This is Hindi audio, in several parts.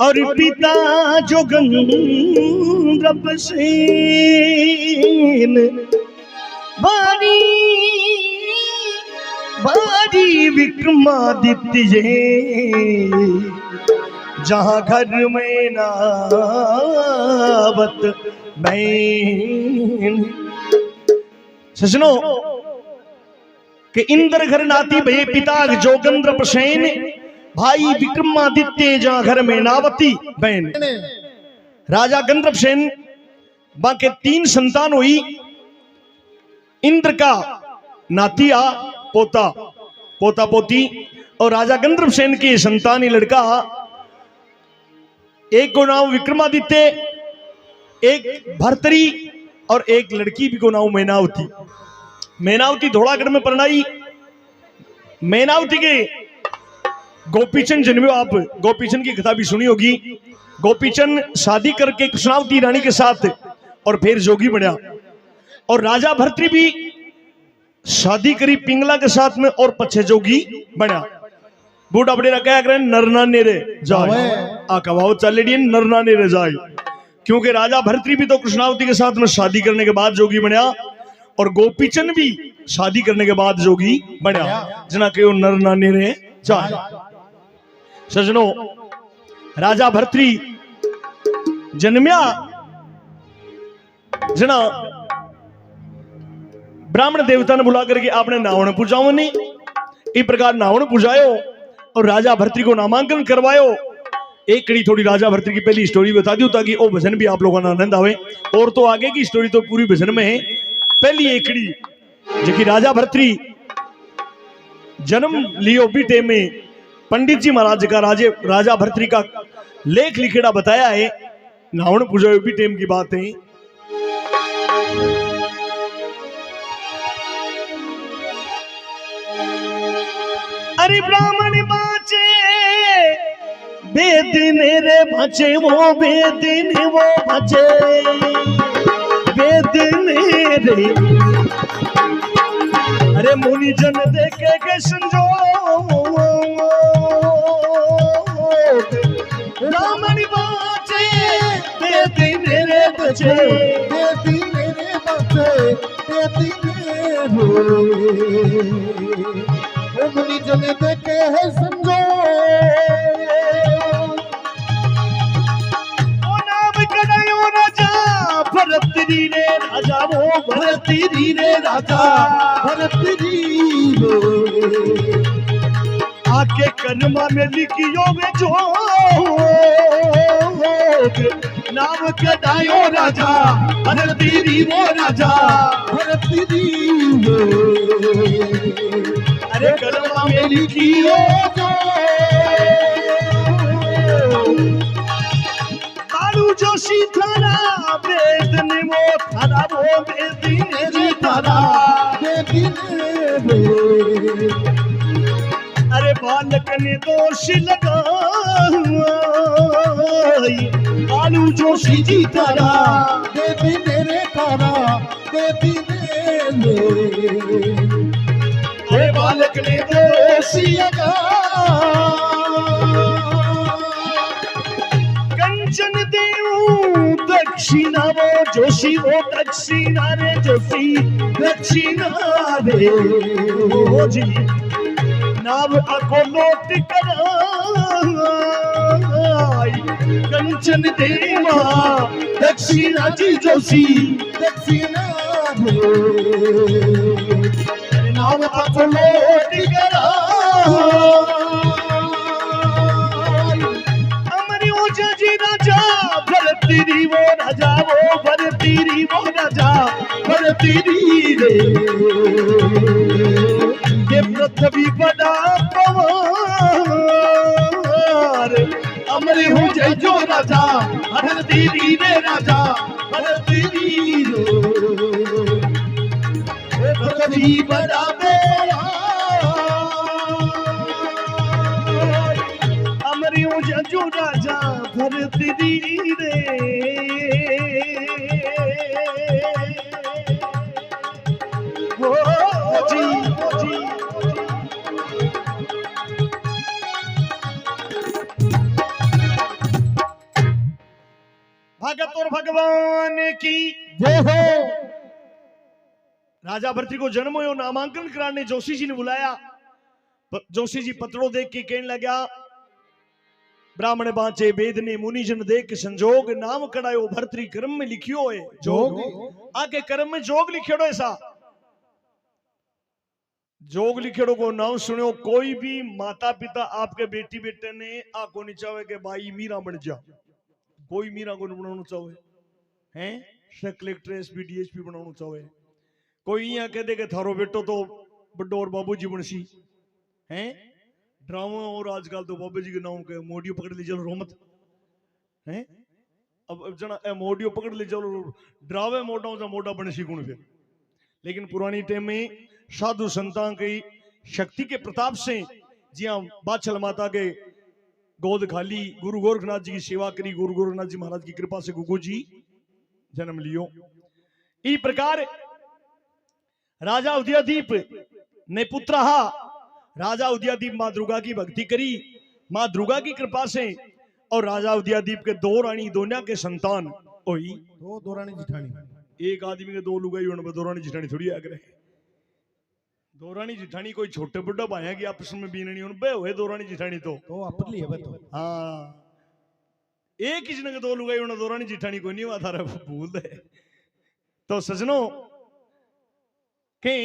और पिता जोगेंद्र प्रसेन भारी भारी विक्रमादित्य जहाँ घर में नावत बैन। सजनो कि इंद्र घर नाती भय पिता जोगेंद्र प्रसेन भाई विक्रमादित्य जहाँ घर में नावती बहन। राजा गंधर्वसेन बाके 3 संतान हुई। इंद्र का नातिया पोता पोता पोती और राजा गंधर्वसेन की संतान ही लड़का। एक को नाम विक्रमादित्य, एक भर्तरी और एक लड़की भी को नाम मैनावती। मैनावती धोलागढ़ में परनाई। मैनावती के गोपीचंद जन्मे। आप गोपीचंद की कथा भी सुनी होगी। गोपीचंद शादी करके कृष्णावती रानी के साथ और फिर जोगी बना। और राजा भर्तृ भी शादी करी पिंगला के साथ में और पछे जोगी बना। बूढ़ा बड़े क्या करें नरना नेरे जाए आकावाओ चलेडी नरना नेरे जाए। क्योंकि राजा भर्तृ भी तो कृष्णावती के साथ में शादी करने के बाद जोगी बना और गोपीचंद भी शादी करने के बाद जोगी बना। जना के नरना नेरे जाए। सजनो राजा भर्तृ जन्मया जना ब्राह्मण देवता ने बुला करके आपने नावण पूजाओ नहीं। इस प्रकार नावण पूजायो और राजा भर्तृ को नामांकन करवायो। एक कड़ी थोड़ी राजा भर्तृ की पहली स्टोरी बता दूं ताकि वो भजन भी आप लोगों को आनंद आवे। और तो आगे की स्टोरी तो पूरी भजन में है। पहली एक कड़ी जो कि राजा भर्तृ जन्म लियो बीटे में पंडित जी महाराज का राजा भर्तृ का लेख लिखेड़ा बताया है। नावण पूजा भी टेम की बात है। अरे ब्राह्मण बाचे बेदिन रे बचे वो बेदिन वो बचे बेदिन रे। अरे मुनि जन देखे के संजो ब्राह्मण बाचे बेदिन रे बचे बेदिन रे बचे बेदिन रे मुनि जन देखे है समझो। ओ नाम कनायो राजा भरतरी रे राजा वो भरतरी रे राजा भरतरी रे। आके कर्मा में लिखियो वे जो नाम कनायो राजा भरतरी वो राजा भरतरी रे। अरे कलमा में लिखियो जो कालू जोशी थारा बेदन वो थारा वो बेदिन रे थारा बेदिन रे। अरे बालक ने दोष लगाई कालू जोशी जी थारा बेदिन रे थारा बेदिन रे। अरे बालक ने दोषिया कंचन देव दक्षिणा वो जोशी वो दक्षिणा रे जोशी दक्षिणा रे ओ जी नाव अको लोट कराई कंचन देवा दक्षिणा जी जोशी दक्षिणा रे। नाम अफलोट अमरी ऊंचा जी राजा भरतरी वो राजा वो भरतरी वो राजा भरतरी रे। ये पृथ्वी बड़ा पवार अमरी ऊंचा जो राजा भरतरी रे राजा भरतरी रे। पृथ्वी बड़ा अमरी जो राजा भरतरी रे। ओ जी जी भगत और भगवान की जय हो। राजा भर्तृ को जन्म हो नामांकन कराने जोशी जी ने बुलाया। जोशी जी पत्रों देख के कहने लगा, ब्राह्मण बांचे वेद ने मुनिजन देख के संजोग नाम कड़ायो भर्तृ कर्म में लिखियो है जोग आगे कर्म में जोग लिखेड़ो ऐसा जोग लिखेड़ो को नाम सुनो। कोई भी माता पिता आपके बेटी बेटे ने आको नहीं चाहे कि भाई मीरा बन जा, कोई मीरा को नहीं बनाना चाहे हैं, सब कलेक्टर एसपी डीएसपी बनाना चाहे। कोई यहाँ कह दे कि थारो बेटो तो बड्डो और बाबूजी बनसी हैं ड्रामा। और आजकल तो बाबा जी के नाम के मोडियो पकड़ ले चलो रोमत हैं। अब जना मोडियो पकड़ ले चलो ड्रावे मोटा जा मोटा बने सीखूं फिर। लेकिन पुरानी टाइम में साधु संतान की शक्ति के प्रताप से जी हाँ बाछल माता के गोद खाली गुरु गोरखनाथ जी की सेवा करी। गुरु गोरखनाथ जी महाराज की कृपा से गुगु जी जन्म लियो। इस प्रकार राजा उदयदीप ने पुत्र राजा उदयदीप मां दुर्गा की भक्ति करी। मां दुर्गा की कृपा से और राजा उदयदीप के दो रानी दोनिया के संतान हुई। दो रानी जिठानी। एक आदमी के दो लुगाई होने दो रानी जिठानी थोड़ी आग्रह है। दो रानी जिठानी कोई छोटे बुढ़ा भाया की आपस में बीननी हुए दो रानी जिठानी तो अपनी है तो हाँ एक ही जन के दो लुगाई होने दो रानी जिठानी कोई नहीं हुआ था भूल है। तो सजनों के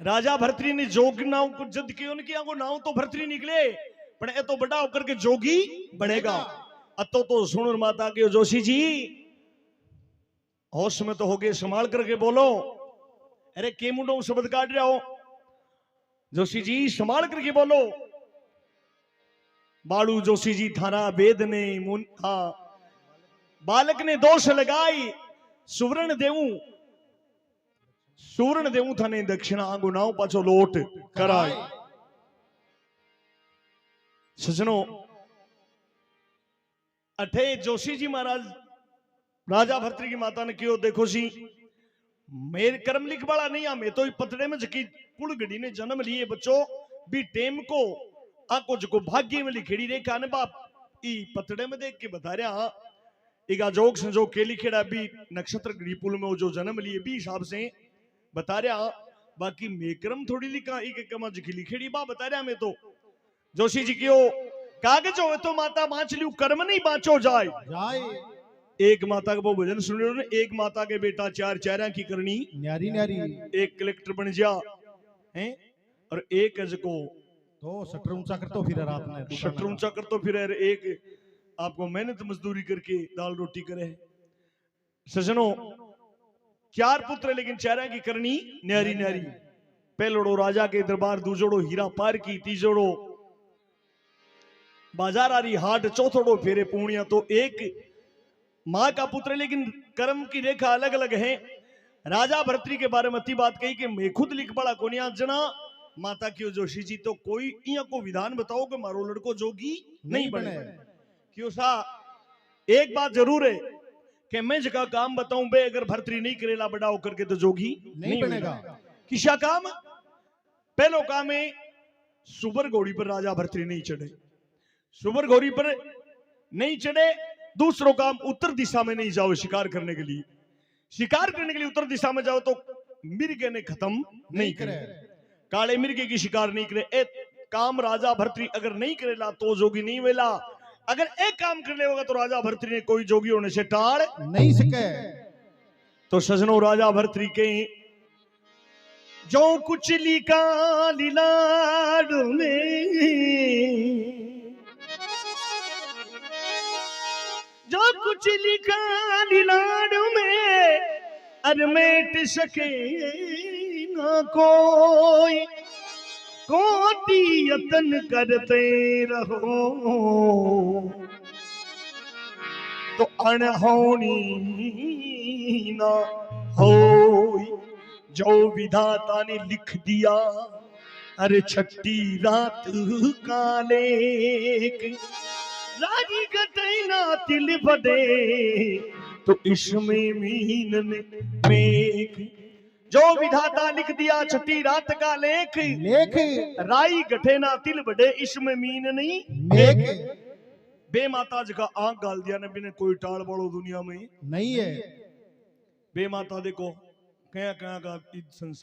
राजा भर्तृ ने जोग नाव को जद के उनकी आगो नाव तो भर्तृ निकले पर ए तो बड़ा होकर के जोगी बनेगा। अतो तो सुन माता के जोशी जी होश में तो हो गए, संभाल करके बोलो। अरे के मुंडो शब्द काट रहे हो जोशी जी, संभाल करके बोलो। बालू जोशी जी थाना वेद ने बालक ने दोष लगाई सुवर्ण देवू थाने दक्षिणा आगो नाव पाछो लोट कराई। सजनों अठे जोशी जी महाराज राजा भर्तृ की माता ने क्यों देखो सी मेरे कर्म लिख वाला नहीं आ मैं तो पतड़े में जकी पुल गड़ी ने जन्म लिए बच्चों भी टेम को आको जको भाग्य में लिखेड़ी रेखा ने बाप ई पतड़े में देख के बता रहा इगा जोग संजोग के लिखेड़ा भी नक्षत्र गड़ी पुल में जो जन्म लिए भी हिसाब से बता रहा। बाकी मेक्रम थोड़ी लिखा एक कमा जकी लिखेड़ी बा बता रहा मैं तो जोशी जी क्यों कागज हो तो माता बांच लियो कर्म नहीं बांचो जाए। एक माता का भजन सुन रहे हो, एक माता के बेटा चार चारा की करनी न्यारी न्यारी, एक कलेक्टर बन जा हैं और एक अज को तो शटर ऊंचा कर तो फिर रात में शटर ऊंचा कर तो फिर एक आपको मेहनत मजदूरी करके दाल रोटी करे। सजनों चार पुत्र लेकिन चारा की करनी न्यारी न्यारी। पहलोड़ो राजा के दरबार, दूजोड़ो हीरा पार की, तीजोड़ो बाजार आ रही हाट, चौथोड़ो फेरे पूर्णिया। तो एक मां का पुत्र लेकिन कर्म की रेखा अलग अलग है। राजा भर्तृ के बारे में अति बात कही कि मैं खुद लिख पड़ा को जना माता क्यों जोशी जी तो कोई यहाँ को विधान बताओ कि मारो लड़को जोगी नहीं बने। क्यों सा एक बात जरूर है कि मैं जगह काम बताऊं बे अगर भर्तृ नहीं करेला बड़ा होकर के तो जोगी नहीं बनेगा। किसा काम पहलो काम है सुबर घोड़ी पर राजा भर्तृ नहीं चढ़े, सुबर घोड़ी पर नहीं चढ़े। दूसरों काम उत्तर दिशा में नहीं जाओ शिकार करने के लिए, शिकार करने के लिए उत्तर दिशा में जाओ तो मिर्गे ने खत्म नहीं करे, काले मिर्गे की शिकार नहीं करे। एक काम राजा भर्तृ अगर नहीं करेला तो जोगी नहीं वेला, अगर एक काम कर ले होगा तो राजा भर्तृ ने कोई जोगी होने से टाल नहीं सके। तो सजनों राजा भर्तृ के जो कुछ लिखा लीलाड में, जो कुछ लिखा लीलाड में अरमेट सके ना कोई, कोटि यत्न करते रहो तो अनहोनी ना होई। जो विधाता ने लिख दिया अरे छठी रात का लेख, राजी कटैना तिल बदे तो इसमें मीन मेघ। जो विधाता लिख दिया छठी रात का लेख, लेख राई गठे ना तिल बड़े इसमें मीन नहीं मेघ। बे माता जका आंख गाल दिया ने बिने कोई टाल वालो दुनिया में नहीं है। बे माता देखो क्या क्या का इस संसार